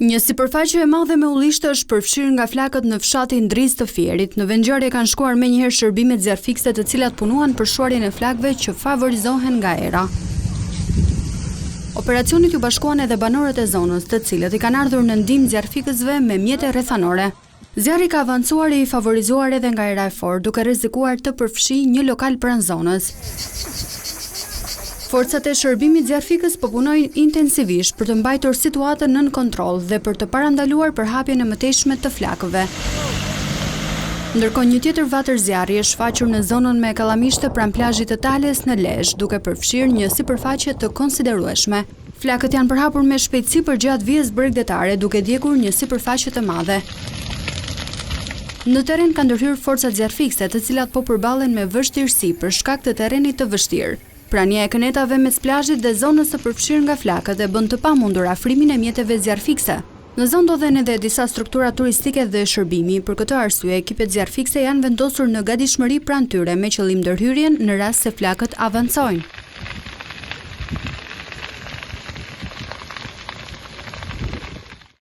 Një sipërfaqe e madhe me ullishtë është përfshirë nga flakët në fshatin Drizë të Fierit. Në vendngjarje kanë shkuar menjëherë shërbimet zjarfikse të cilat punuan për shuarjen e flakëve që favorizohen nga era. Operacionit ju bashkuan edhe banorët e zonës, të cilët i kanë ardhur në ndihmë zjarfikësve me mjete rrethanore. Zjarri ka avancuar e i favorizuar edhe nga era e fortë, duke rrezikuar të përfshijë një lokal pranë zonës. Forcat e shërbimit zjarfikës po punojnë intensivisht për të mbajtur situatën nën kontroll dhe për të parandaluar përhapjen e mëtejshme të flakëve. Ndërkohë një tjetër vatër zjarri është shfaqur në zonën me kallamishte pranë plazhit të Tales në Lezhë, duke përfshirë një sipërfaqe të konsiderueshme. Flakët janë përhapur me shpejtësi përgjatë vijës bregdetare, duke djegur një sipërfaqe të madhe. Në terren kanë ndërhyrë forcat zjarfikse, të cilat po përballen me vështirësi për shkak të terrenit të vështirë. Prania e kënetave mes plazhit dhe zonës së përfshirë nga flakët e bën të pamundur afrimin e mjeteve zjarfikse. Në zonë ndodhen edhe disa struktura turistike dhe shërbimi. Për këtë arsye, ekipet zjarfikse janë vendosur në gatishmëri pranë tyre me qëllim ndërhyrjen në rast se flakët avancojnë.